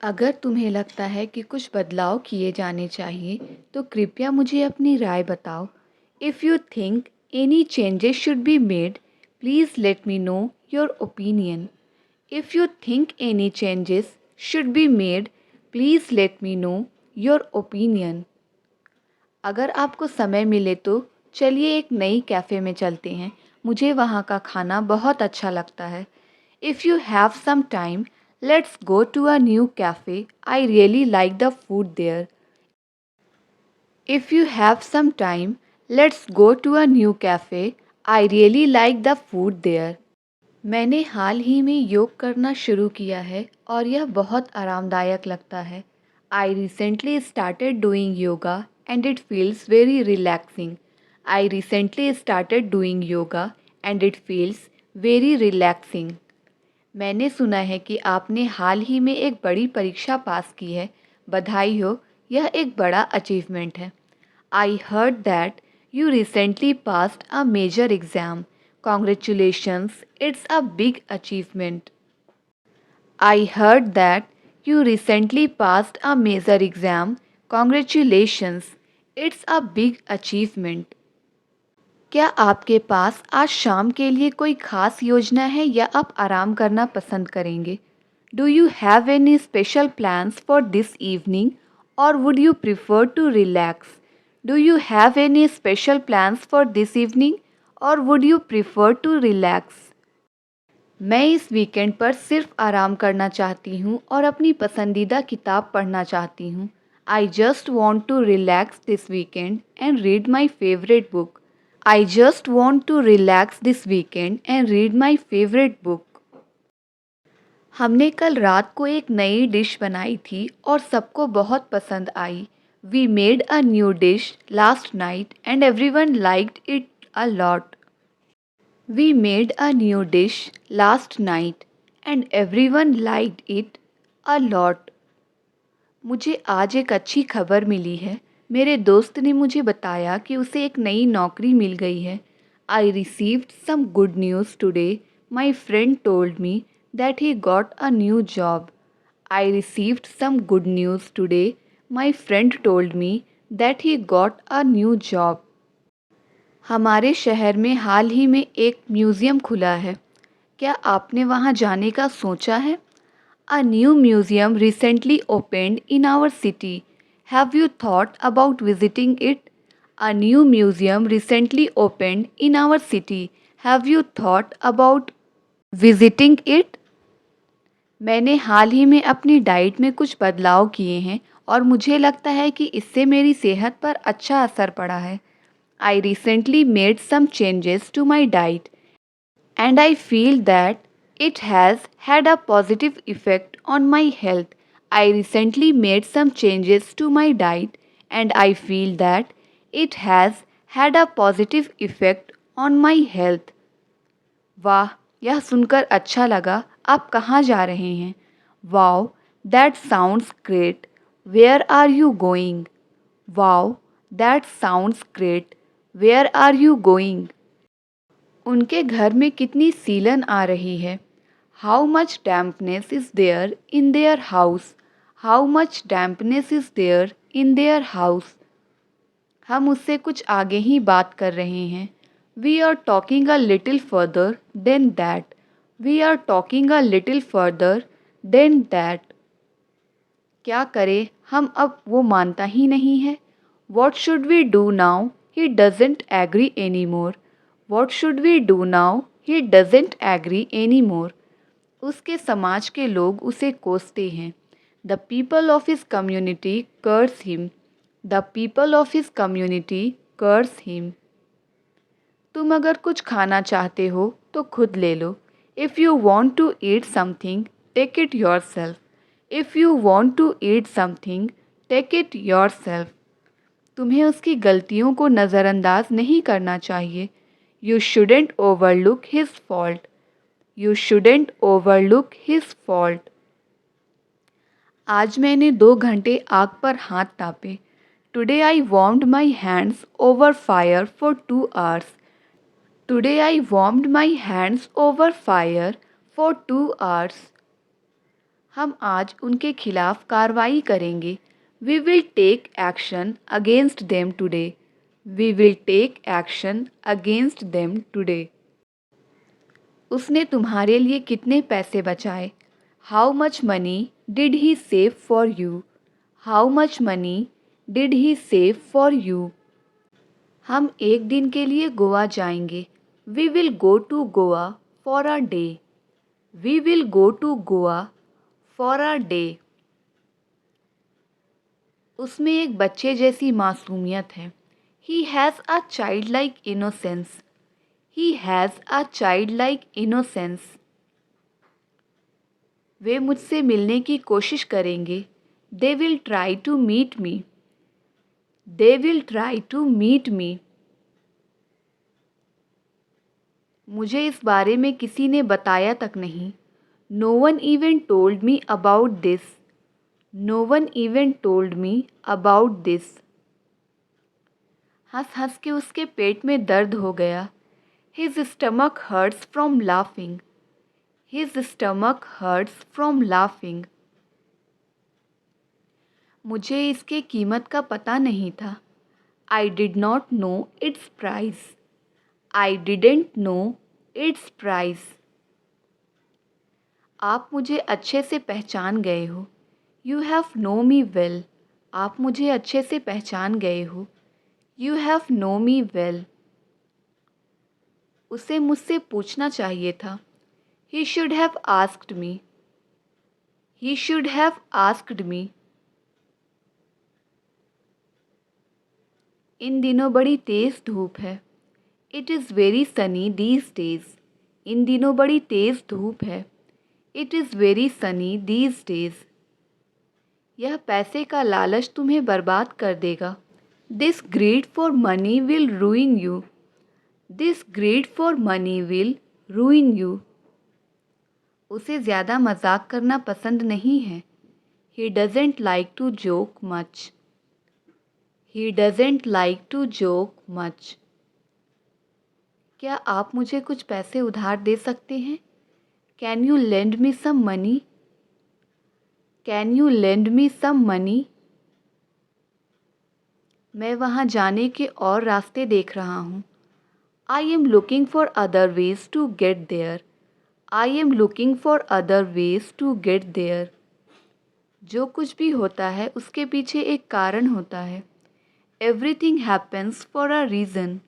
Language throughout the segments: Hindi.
अगर तुम्हें लगता है कि कुछ बदलाव किए जाने चाहिए तो कृपया मुझे अपनी राय बताओ। If you think any changes should be made, please let me know your opinion. If you think any changes should be made, please let me know your opinion. अगर आपको समय मिले तो चलिए एक नई कैफ़े में चलते हैं। मुझे वहाँ का खाना बहुत अच्छा लगता है। If you have some time, let's go to a new cafe. I really like the food there. If you have some time, let's go to a new cafe. I really like the food there. मैंने हाल ही में योग करना शुरू किया है और यह बहुत आरामदायक लगता है। I recently started doing yoga and it feels very relaxing. I recently started doing yoga and it feels very relaxing. मैंने सुना है कि आपने हाल ही में एक बड़ी परीक्षा पास की है। बधाई हो, यह एक बड़ा अचीवमेंट है। I heard that you recently passed a major exam. Congratulations, it's a big achievement. I heard that you recently passed a major exam. Congratulations, it's a big achievement. क्या आपके पास आज शाम के लिए कोई खास योजना है या आप आराम करना पसंद करेंगे? Do you have any special plans for this evening or would you prefer to relax? Do you have any special plans for this evening or would you prefer to relax? मैं इस वीकेंड पर सिर्फ आराम करना चाहती हूँ और अपनी पसंदीदा किताब पढ़ना चाहती हूँ। I just want to relax this weekend and read my favourite book. I just want to relax this weekend and read my favourite book. हमने कल रात को एक नई डिश बनाई थी और सबको बहुत पसंद आई। We made a new dish last night and everyone liked it a lot. We made a new dish last night and everyone liked it a lot. मुझे आज एक अच्छी खबर मिली है। मेरे दोस्त ने मुझे बताया कि उसे एक नई नौकरी मिल गई है। I received some good news today. My friend told me that he got a new job. I received some good news today. My friend told me that he got a new job. हमारे शहर में हाल ही में एक म्यूज़ियम खुला है। क्या आपने वहाँ जाने का सोचा है? A new museum recently opened in our city. Have you thought about visiting it? A new museum recently opened in our city. Have you thought about visiting it? मैंने हाल ही में अपनी डाइट में कुछ बदलाव किए हैं और मुझे लगता है कि इससे मेरी सेहत पर अच्छा असर पड़ा है। I recently made some changes to my diet and I feel that it has had a positive effect on my health. I recently made some changes to my diet and I feel that it has had a positive effect on my health. वाह, यह सुनकर अच्छा लगा। आप कहाँ जा रहे हैं? Wow, that sounds great. Where are you going? Wow, that sounds great. Where are you going? उनके घर में कितनी सीलन आ रही है। How much dampness is there in their house? How much dampness is there in their house? हम उससे कुछ आगे ही बात कर रहे हैं। We are talking a little further than that. We are talking a little further than that. क्या करें, हम अब वो मानता ही नहीं है। What should we do now? He doesn't agree any more. What should we do now? He doesn't agree any more. उसके समाज के लोग उसे कोसते हैं। The people of his community curse him. The people of his community curse him. तुम अगर कुछ खाना चाहते हो तो खुद ले लो। If you want to eat something, take it yourself. If you want to eat something, take it yourself. तुम्हें उसकी गलतियों को नज़रअंदाज नहीं करना चाहिए। You shouldn't overlook his fault. You shouldn't overlook his fault. आज मैंने 2 घंटे आग पर हाथ तापे। Today I warmed my hands over fire for 2 hours. Today I warmed my hands over fire for 2 hours. हम आज उनके खिलाफ कार्रवाई करेंगे। We will take action against them today. We will take action against them today. उसने तुम्हारे लिए कितने पैसे बचाए? How much money did he save for you? How much money did he save for you? हम एक दिन के लिए गोवा जाएंगे। We will go to Goa for a day. We will go to Goa for a day. उसमें एक बच्चे जैसी मासूमियत है। He has a child like innocence. He has a child like innocence. वे मुझसे मिलने की कोशिश करेंगे। They will try to meet me. They will try to meet me. मुझे इस बारे में किसी ने बताया तक नहीं। No one even told me about this. No one even told me about this. हंस हंस के उसके पेट में दर्द हो गया। His stomach hurts from laughing. His stomach hurts from laughing. मुझे इसके कीमत का पता नहीं था। I did not know its price. I didn't know its price. आप मुझे अच्छे से पहचान गए हो। You have know me well. आप मुझे अच्छे से पहचान गए हो। You have know me well. उसे मुझसे पूछना चाहिए था। He should have asked me. He should have asked me. इन दिनों बड़ी तेज़ धूप है। It is very sunny these days. इन दिनों बड़ी तेज़ धूप है। It is very sunny these days. यह पैसे का लालच तुम्हें बर्बाद कर देगा। This greed for money will ruin you. This greed for money will ruin you. उसे ज़्यादा मजाक करना पसंद नहीं है। He doesn't like to joke much. He doesn't like to joke much. क्या आप मुझे कुछ पैसे उधार दे सकते हैं? Can you lend me some money? Can you lend me some money? मैं वहाँ जाने के और रास्ते देख रहा हूँ। आई am looking for other ways to get there. I am looking for other ways to get there. जो कुछ भी होता है उसके पीछे एक कारण होता है। Everything happens for a reason.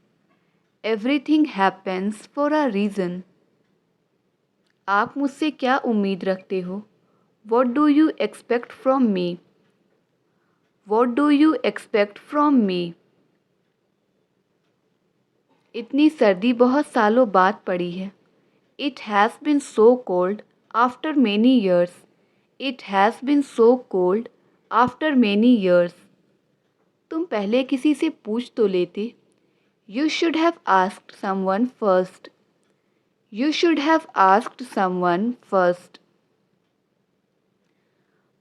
Everything happens for a reason. आप मुझसे क्या उम्मीद रखते हो? What do you expect from me? What do you expect from me? इतनी सर्दी बहुत सालों बाद पड़ी है। It has been so cold after many years. It has been so cold after many years. तुम पहले किसी से पूछ तो लेते। You should have asked someone first. You should have asked someone first.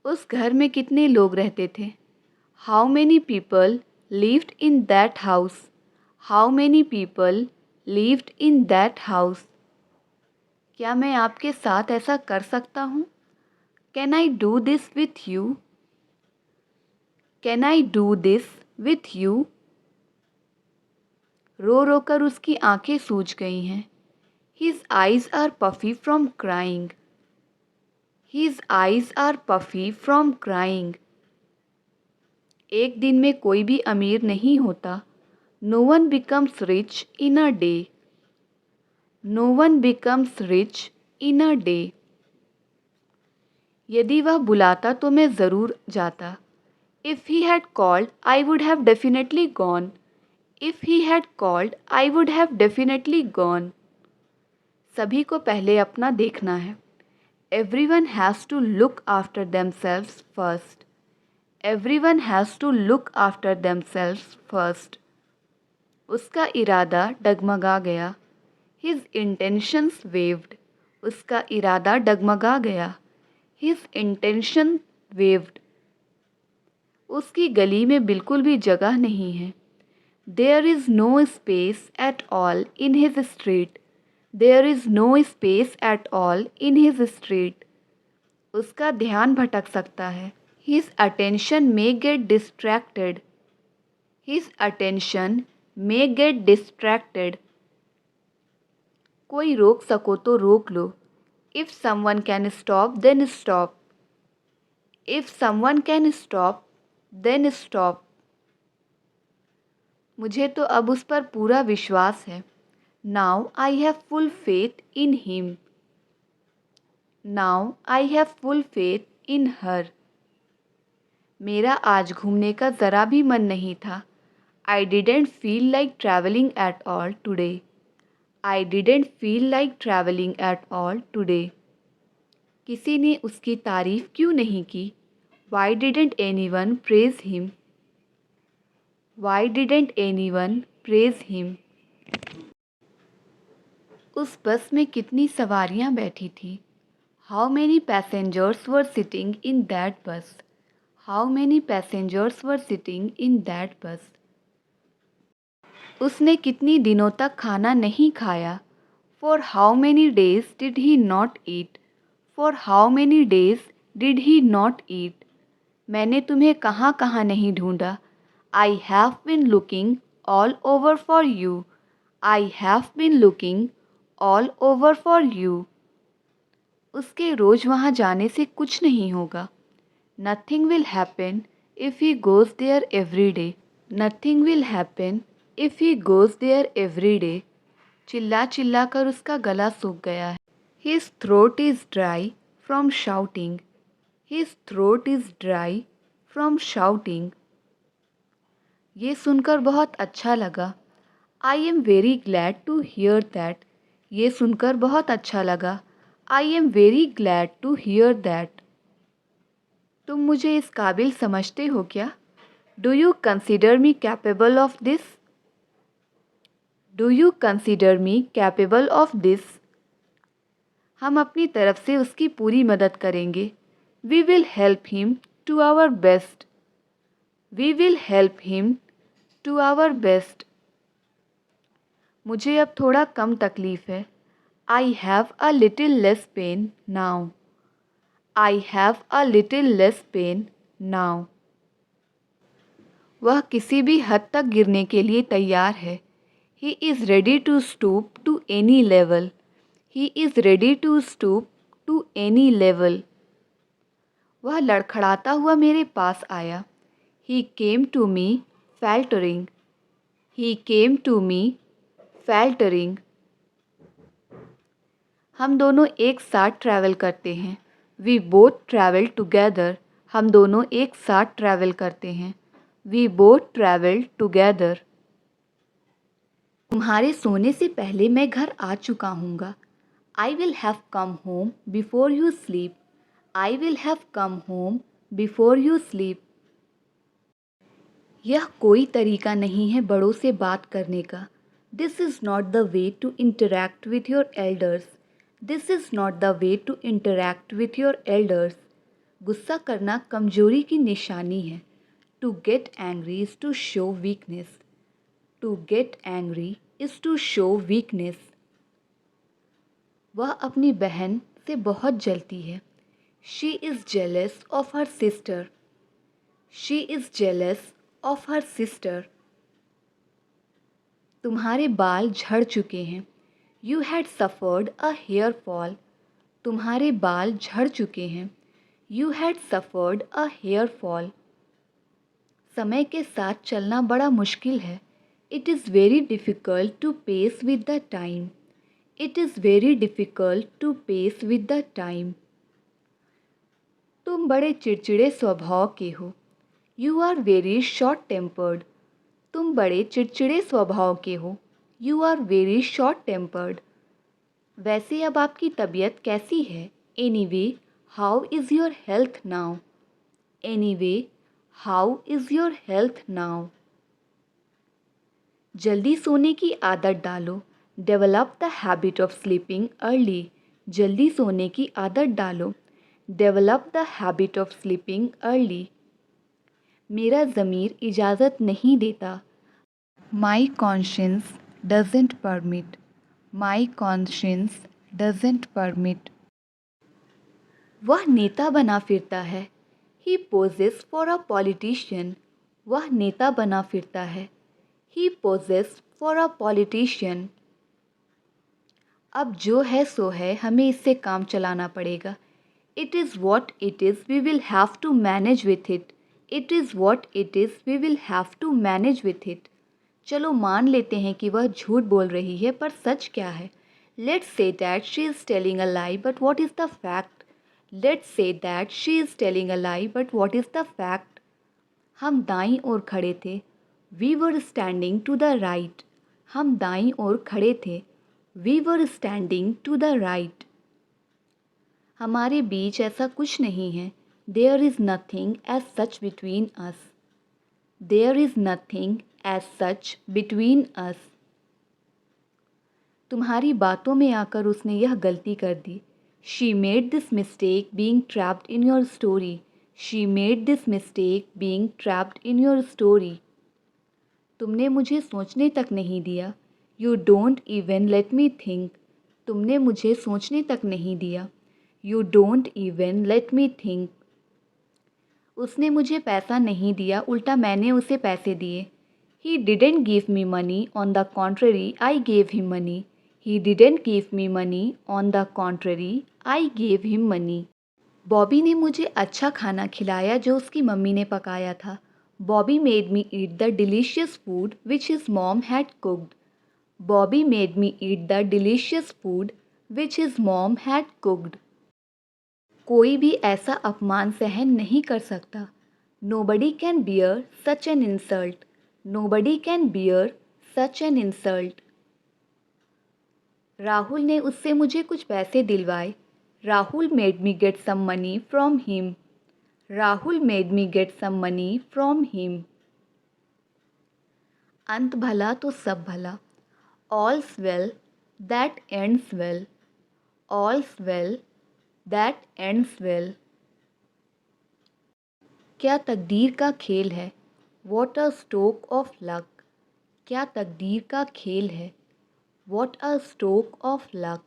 उस घर में कितने लोग रहते थे? How many people lived in that house? How many people lived in that house? क्या मैं आपके साथ ऐसा कर सकता हूँ? Can I do this with you? Can I do this with you? रो रो कर उसकी आंखें सूज गई हैं। His eyes are puffy from crying. His eyes are puffy from crying. एक दिन में कोई भी अमीर नहीं होता। No one becomes rich in a day. No one becomes rich in a day. यदि वह बुलाता तो मैं ज़रूर जाता। If he had called, I would have definitely gone. If he had called, I would have definitely gone. सभी को पहले अपना देखना है। Everyone has to look after themselves first. Everyone has to look after themselves first. उसका इरादा डगमगा गया। His intentions wavered. उसका इरादा डगमगा गया। His intention wavered. उसकी गली में बिल्कुल भी जगह नहीं है। There is no space at all in his street. There is no space at all in his street. उसका ध्यान भटक सकता है। His attention may get distracted. His attention may get distracted. कोई रोक सको तो रोक लो। If someone can stop, then stop. If someone can stop, then stop. मुझे तो अब उस पर पूरा विश्वास है। Now I have full faith in him. Now I have full faith in her. मेरा आज घूमने का ज़रा भी मन नहीं था। I didn't feel like traveling at all today. I didn't feel like traveling at all today. किसी ने उसकी तारीफ़ क्यों नहीं की? Why didn't anyone praise him? Why didn't anyone praise him? उस बस में कितनी सवारियां बैठी थी? How many passengers were sitting in that bus? How many passengers were sitting in that bus? उसने कितनी दिनों तक खाना नहीं खाया? For how many days did he not eat? For how many days did he not eat? मैंने तुम्हें कहाँ कहाँ नहीं ढूंढा? I have been looking all over for you. I have been looking all over for you. उसके रोज़ वहाँ जाने से कुछ नहीं होगा। Nothing will happen if he goes there every day. Nothing will happen if he goes there every day. चिल्ला चिल्ला कर उसका गला सूख गया है। His throat is dry from shouting. His throat is dry from shouting. ये सुनकर बहुत अच्छा लगा। I am very glad to hear that. ये सुनकर बहुत अच्छा लगा। I am very glad to hear that. तुम मुझे इस काबिल समझते हो क्या? Do you consider me capable of this? Do you consider me capable of this? हम अपनी तरफ से उसकी पूरी मदद करेंगे। We will help him to our best. We will help him to our best. मुझे अब थोड़ा कम तकलीफ़ है। I have a little less pain now. I have a little less pain now. वह किसी भी हद तक गिरने के लिए तैयार है। He is ready to stoop to any level. He is ready to stoop to any level. वह लड़खड़ाता हुआ मेरे पास आया। He came to me faltering. He came to me faltering. हम दोनों एक साथ ट्रैवल करते हैं। We both travel together. हम दोनों एक साथ ट्रैवल करते हैं। We both travel together. तुम्हारे सोने से पहले मैं घर आ चुका हूँगा। I will have come home before you sleep. I will have come home before you sleep. यह कोई तरीका नहीं है बड़ों से बात करने का। This is not the way to interact with your elders. This is not the way to interact with your elders. गुस्सा करना कमजोरी की निशानी है। To get angry is to show weakness. To get angry is to show weakness. वह अपनी बहन से बहुत जलती है। She is jealous of her sister. She is jealous of her sister. तुम्हारे बाल झड़ चुके हैं। You had suffered a hair fall. तुम्हारे बाल झड़ चुके हैं। You had suffered a hair fall. समय के साथ चलना बड़ा मुश्किल है। It is very difficult to pace with the time. It is very difficult to pace with the time. तुम बड़े चिड़चिड़े स्वभाव के हो। You are very short tempered. तुम बड़े चिड़चिड़े स्वभाव के हो। You are very short tempered. वैसे अब आपकी तबीयत कैसी है? Anyway, how is your health now? Anyway, how is your health now? जल्दी सोने की आदत डालो। Develop the habit of sleeping early. जल्दी सोने की आदत डालो। Develop the habit of sleeping early. मेरा ज़मीर इजाज़त नहीं देता। My conscience doesn't permit. My conscience doesn't permit. वह नेता बना फिरता है। He poses for a politician. वह नेता बना फिरता है। He poses for a politician. अब जो है सो है, हमें इससे काम चलाना पड़ेगा। It is what it is, we will have to manage with it. It is what it is, we will have to manage with it. चलो मान लेते हैं कि वह झूठ बोल रही है, पर सच क्या है? Let's say that she is telling a lie, but what is the fact? Let's say that she is telling a lie, but what is the fact? हम दाईं ओर खड़े थे। We were standing to the right. हम दाईं ओर खड़े थे। We were standing to the right. हमारे बीच ऐसा कुछ नहीं है। There is nothing as such between us. There is nothing as such between us. तुम्हारी बातों में आकर उसने यह गलती कर दी। She made this mistake being trapped in your story. She made this mistake being trapped in your story. तुमने मुझे सोचने तक नहीं दिया। You don't even let me think. तुमने मुझे सोचने तक नहीं दिया। You don't even let me think. उसने मुझे पैसा नहीं दिया, उल्टा मैंने उसे पैसे दिए। He didn't give me money, on the contrary, I gave him money. He didn't give me money, on the contrary, I gave him money. Bobby ने मुझे अच्छा खाना खिलाया जो उसकी मम्मी ने पकाया था। Bobby made me eat the delicious food which his mom had cooked. Bobby made me eat the delicious food which his mom had cooked. कोई भी ऐसा अपमान सहन नहीं कर सकता। Nobody can bear such an insult. Nobody can bear such an insult. Rahul ने उससे मुझे कुछ पैसे दिलवाए। Rahul made me get some money from him. Rahul made me get some money from him. अंत भला तो सब भला। All's well that ends well. All's well that ends well. क्या तकदीर का खेल है? What a stroke of luck. क्या तकदीर का खेल है? What a stroke of luck.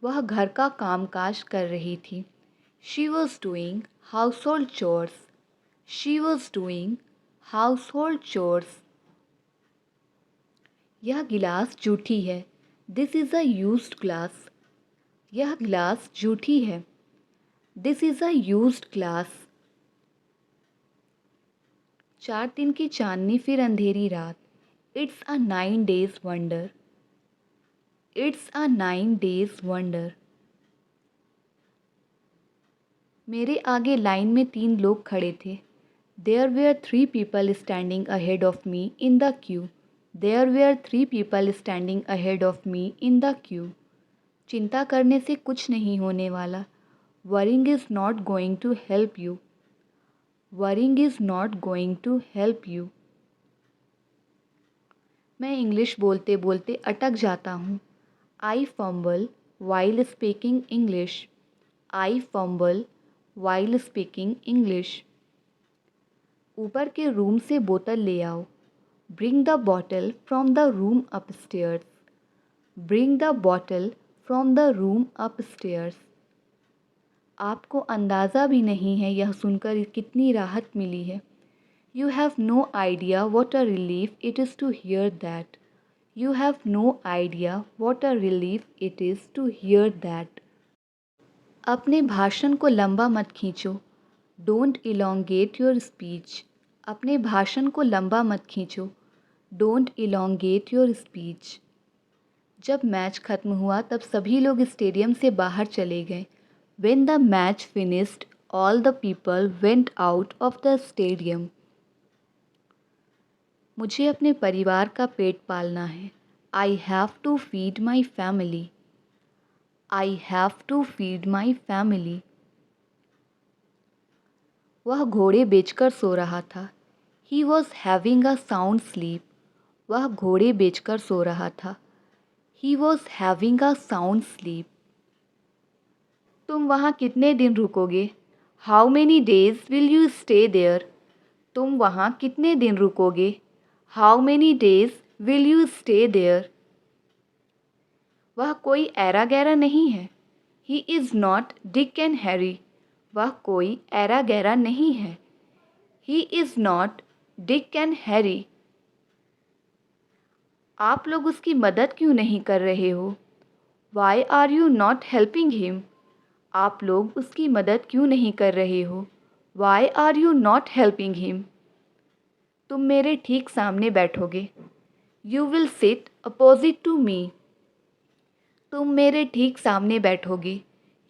वह घर का कामकाज कर रही थी। She was doing household chores. She was doing household chores. यह गिलास जूठी है। This is a used glass. यह गिलास जूठी है। This is a used glass. 4 दिन की चांदनी फिर अंधेरी रात। It's a 9 days wonder. It's a 9 days wonder. मेरे आगे लाइन में 3 लोग खड़े थे। There were 3 people standing ahead of me in the queue. There were 3 people standing ahead of me in the queue. चिंता करने से कुछ नहीं होने वाला। Worrying is not going to help you. Worrying is not going to help you. मैं इंग्लिश बोलते बोलते अटक जाता हूँ। I fumble while speaking English. I fumble while speaking English. ऊपर के रूम से बोतल ले आओ। Bring the bottle from the room upstairs. Bring the bottle from the room upstairs. आपको अंदाज़ा भी नहीं है यह सुनकर कितनी राहत मिली है। You have no idea what a relief it is to hear that. You have no idea what a relief it is to hear that. अपने भाषण को लंबा मत खींचो। Don't elongate your speech. अपने भाषण को लंबा मत खींचो। Don't elongate your speech. जब मैच खत्म हुआ तब सभी लोग स्टेडियम से बाहर चले गए। When the match finished, all the people went out of the stadium. मुझे अपने परिवार का पेट पालना है। I have to feed my family. I have to feed my family. वह घोड़े बेचकर सो रहा था। He was having a sound sleep. वह घोड़े बेचकर सो रहा था। He was having a sound sleep. तुम वहाँ कितने दिन रुकोगे? How many days will you stay there? तुम वहाँ कितने दिन रुकोगे? How many days will you stay there? वह कोई ऐरा गैरा नहीं है। He is not Dick and Harry, वह कोई ऐरा गैरा नहीं है। He is not Dick and Harry, आप लोग उसकी मदद क्यों नहीं कर रहे हो? Why are you not helping him, आप लोग उसकी मदद क्यों नहीं कर रहे हो? Why are you not helping him, तुम मेरे ठीक सामने बैठोगे। You will sit opposite to me, तुम मेरे ठीक सामने बैठोगे।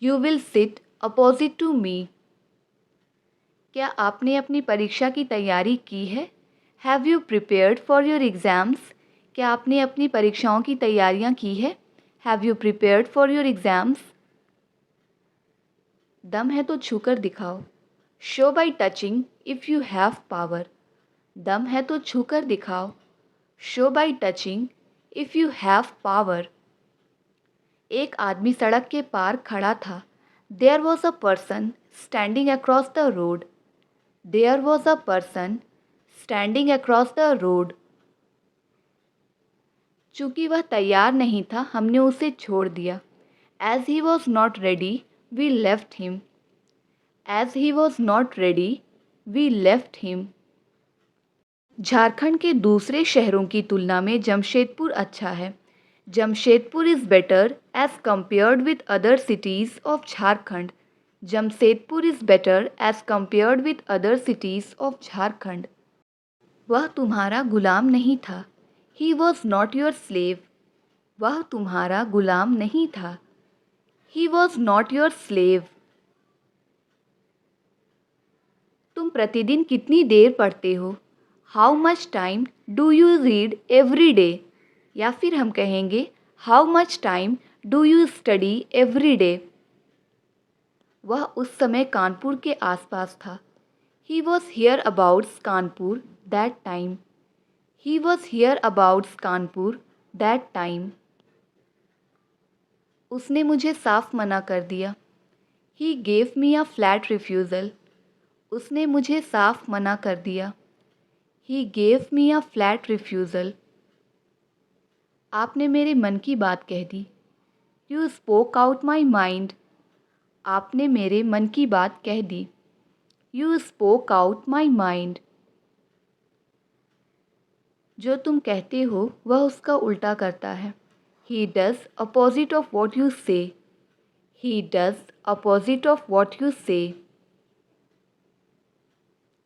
You will sit opposite to me, क्या आपने अपनी परीक्षा की तैयारी की है? Have you prepared for your exams, क्या आपने अपनी परीक्षाओं की तैयारियां की है? Have you prepared for your exams, दम है तो छूकर दिखाओ। Show by touching if you have power, दम है तो छूकर दिखाओ। Show by touching if you have power, एक आदमी सड़क के पार खड़ा था। There was a person standing across the road, there was a person standing across the road, चूँकि वह तैयार नहीं था हमने उसे छोड़ दिया। As he was not ready we left him, as he was not ready we left him, Jharkhand के दूसरे शहरों की तुलना में जमशेदपुर अच्छा है। Jamshedpur is better as compared with other cities of Jharkhand, Jamshedpur is better as compared with other cities of Jharkhand, वह तुम्हारा गुलाम नहीं था। ही वॉज नॉट योर स्लेव, वह तुम्हारा गुलाम नहीं था। ही वॉज नॉट योर स्लेव, तुम प्रतिदिन कितनी देर पढ़ते हो? How much time do you read every day, या फिर हम कहेंगे how much time do you study every day, वह उस समय कानपुर के आसपास था। He was here abouts Kanpur that time, he was here abouts Kanpur that time, उसने मुझे साफ मना कर दिया। He gave me a flat refusal, उसने मुझे साफ मना कर दिया। He gave me a flat refusal, आपने मेरे मन की बात कह दी। You spoke out my mind, आपने मेरे मन की बात कह दी। You spoke out my mind, जो तुम कहते हो वह उसका उल्टा करता है। He does opposite of what you say, he does opposite of what you say,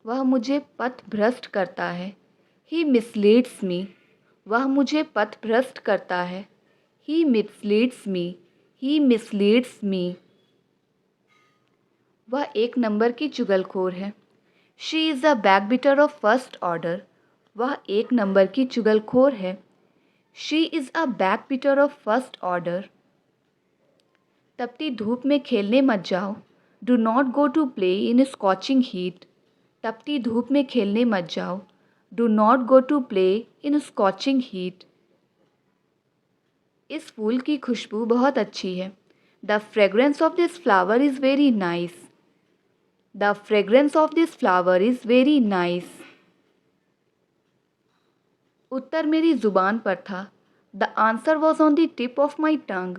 वह मुझे पथभ्रष्ट करता है। ही मिसलीड्स मी, वह मुझे पथभ्रष्ट करता है। ही मिसलीड्स मी, ही मिसलीड्स मी, वह एक नंबर की चुगलखोर है। She is a backbiter of first order, वह एक नंबर की चुगलखोर है। She is a backbiter of first order, तपती धूप में खेलने मत जाओ। Do not go to play in scorching heat, तपती धूप में खेलने मत जाओ। Do not go to play in scorching heat, इस फूल की खुशबू बहुत अच्छी है। The fragrance of this flower is very nice, the fragrance of this flower is very nice, उत्तर मेरी ज़ुबान पर था। The answer was on the tip of my tongue,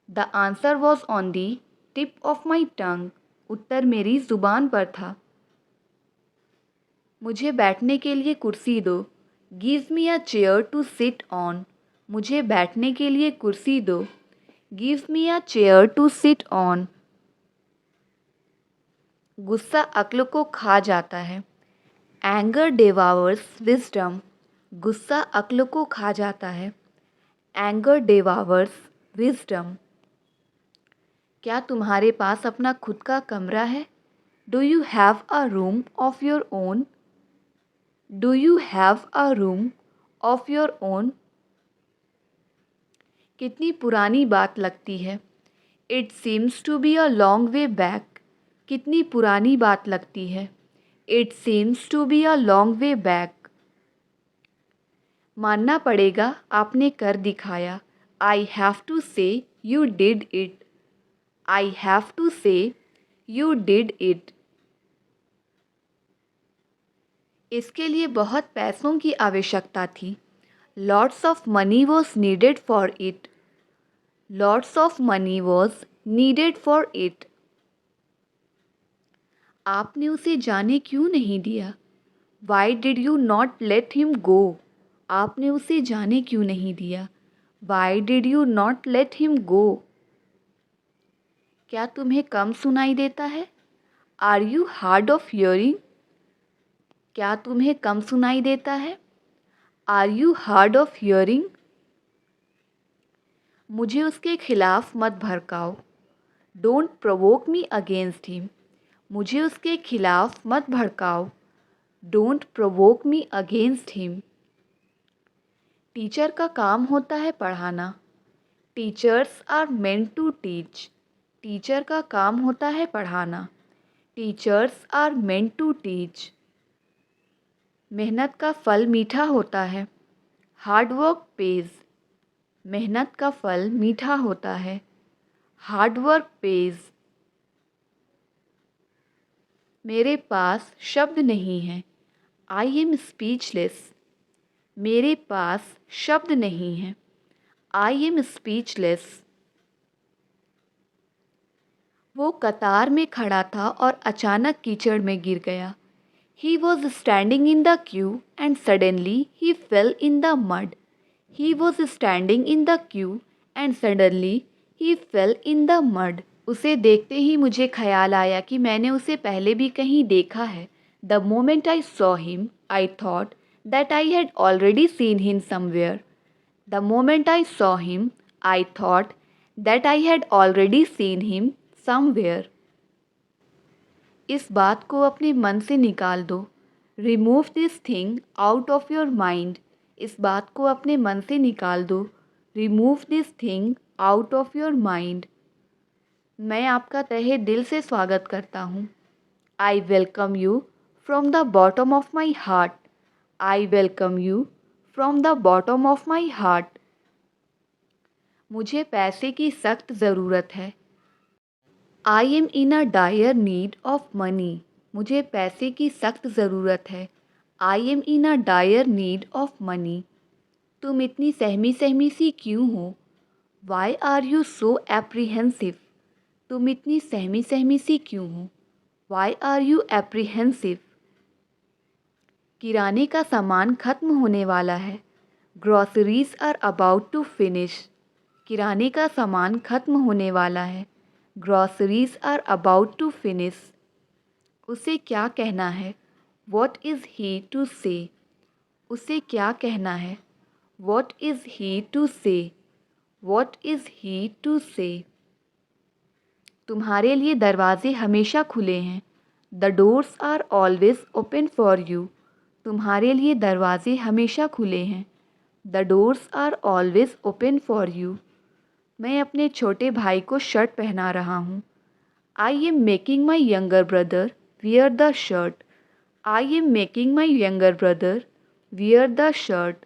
the answer was on the tip of my tongue, उत्तर मेरी ज़ुबान पर था। मुझे बैठने के लिए कुर्सी दो। Give me a chair to sit on, मुझे बैठने के लिए कुर्सी दो। Give me a chair to sit on, गुस्सा अक्ल को खा जाता है। एंगर डिवावर्स विजडम, गुस्सा अक्ल को खा जाता है। एंगर डिवावर्स विजडम, क्या तुम्हारे पास अपना खुद का कमरा है? Do you have a room of your own, do you have a room of your own, कितनी पुरानी बात लगती है। It seems to be a long way back, कितनी पुरानी बात लगती है। It seems to be a long way back, मानना पड़ेगा आपने कर दिखाया। I have to say you did it, I have to say you did it, इसके लिए बहुत पैसों की आवश्यकता थी। Lots of money was needed for it, lots of money was needed for it. आपने उसे जाने क्यों नहीं दिया? Why did you not let him go? आपने उसे जाने क्यों नहीं दिया? Why did you not let him go? क्या तुम्हें कम सुनाई देता है? Are you hard of hearing? क्या तुम्हें कम सुनाई देता है? Are you hard of hearing? मुझे उसके खिलाफ मत भड़काओ। Don't provoke me against him. मुझे उसके खिलाफ मत भड़काओ। Don't provoke me against him. Teacher का काम होता है पढ़ाना। Teachers are meant to teach. Teacher का काम होता है पढ़ाना। Teachers are meant to teach. मेहनत का फल मीठा होता है। Hard work pays. मेहनत का फल मीठा होता है। Hard work pays. मेरे पास शब्द नहीं हैं। I am speechless. मेरे पास शब्द नहीं हैं। I am speechless. वो कतार में खड़ा था और अचानक कीचड़ में गिर गया। He was standing in the queue and suddenly he fell in the mud. He was standing in the queue and suddenly he fell in the mud. उसे देखते ही मुझे ख्याल आया कि मैंने उसे पहले भी कहीं देखा है। The moment I saw him, I thought that I had already seen him somewhere. The moment I saw him, I thought that I had already seen him somewhere. इस बात को अपने मन से निकाल दो। Remove this thing out of your mind. इस बात को अपने मन से निकाल दो। Remove this thing out of your mind. मैं आपका तहे दिल से स्वागत करता हूँ। I welcome you from the bottom of my heart. I welcome you from the bottom of my heart. मुझे पैसे की सख्त ज़रूरत है। I am in a dire need of money. मुझे पैसे की सख्त ज़रूरत है। I am in a dire need of money. तुम इतनी सहमी सहमी सी क्यों हो? Why are you so apprehensive? तुम इतनी सहमी सहमी सी क्यों हो? Why are you apprehensive? किराने का सामान ख़त्म होने वाला है। Groceries are about to finish. किराने का सामान ख़त्म होने वाला है। Groceries are about to finish. उसे क्या कहना है? What is he to say? उसे क्या कहना है? What is he to say? What is he to say? तुम्हारे लिए दरवाजे हमेशा खुले हैं। The doors are always open for you. तुम्हारे लिए दरवाजे हमेशा खुले हैं। The doors are always open for you. मैं अपने छोटे भाई को शर्ट पहना रहा हूँ। I am making my younger brother wear the shirt. I am making my younger brother wear the shirt.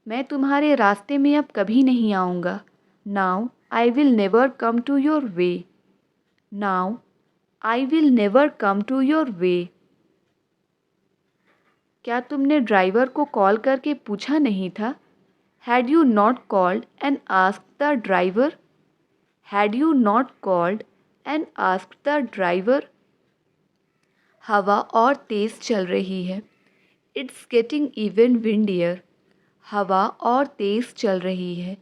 मैं तुम्हारे रास्ते में अब कभी नहीं आऊँगा। Now I will never come to your way. Now I will never come to your way. क्या तुमने ड्राइवर को कॉल करके पूछा नहीं था? Had you not called and asked the driver? Had you not called and asked the driver? हवा और तेज़ चल रही है। It's getting even windier. हवा और तेज़ चल रही है।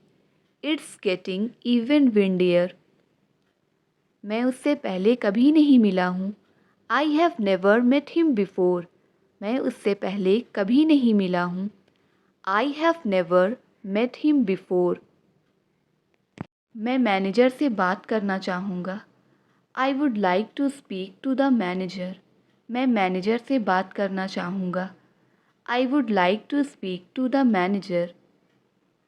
It's getting even windier. मैं उससे पहले कभी नहीं मिला हूँ। I have never met him before. मैं उससे पहले कभी नहीं मिला हूँ। I have never met him before. मैं मैनेजर से बात करना चाहूँगा। I would like to speak to the manager. मैं मैनेजर से बात करना चाहूँगा। I would like to speak to the manager.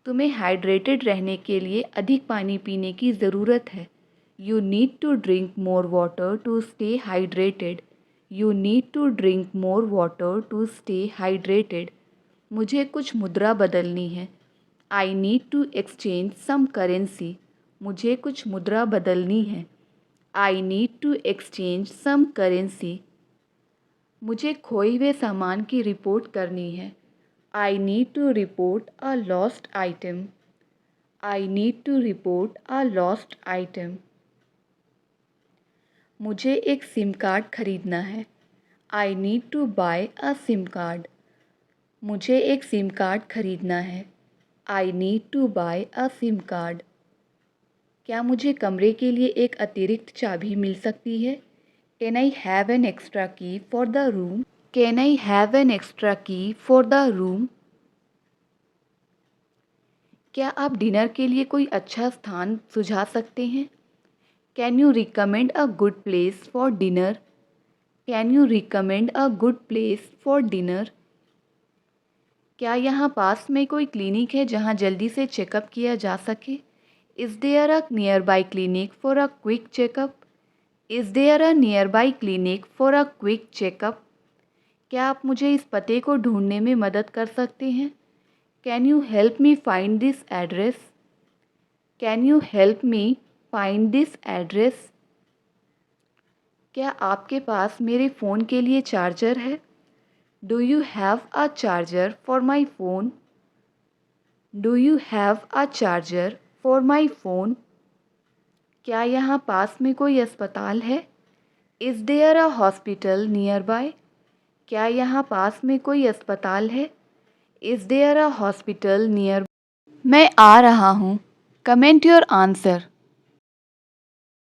तुम्हें हाइड्रेटेड रहने के लिए अधिक पानी पीने की ज़रूरत है। You need to drink more water to stay hydrated. You need to drink more water to stay hydrated. मुझे कुछ मुद्रा बदलनी है। I need to exchange some currency. मुझे कुछ मुद्रा बदलनी है। I need to exchange some currency. मुझे खोए हुए सामान की रिपोर्ट करनी है। I need to report a lost item. I need to report a lost item. मुझे एक सिम कार्ड खरीदना है। I need to buy a sim card. मुझे एक सिम कार्ड खरीदना है। I need to buy a sim card. क्या मुझे कमरे के लिए एक अतिरिक्त चाबी मिल सकती है? Can I have an extra key for the room? Can I have an extra key for the room? क्या आप डिनर के लिए कोई अच्छा स्थान सुझा सकते हैं? Can you recommend a good place for dinner? Can you recommend a good place for dinner? क्या यहाँ पास में कोई क्लिनिक है जहाँ जल्दी से चेकअप किया जा सके? Is there a nearby clinic for a quick checkup? Is there a nearby clinic for a quick checkup? क्या आप मुझे इस पते को ढूंढने में मदद कर सकते हैं? Can you help me find this address? Can you help me find this address? क्या आपके पास मेरे फ़ोन के लिए चार्जर है? Do you have a charger for my phone? Do you have a charger for my phone? क्या यहाँ पास में कोई अस्पताल है? Is there a hospital nearby? क्या यहाँ पास में कोई अस्पताल है? Is there a hospital near? मैं आ रहा हूँ। Comment your answer.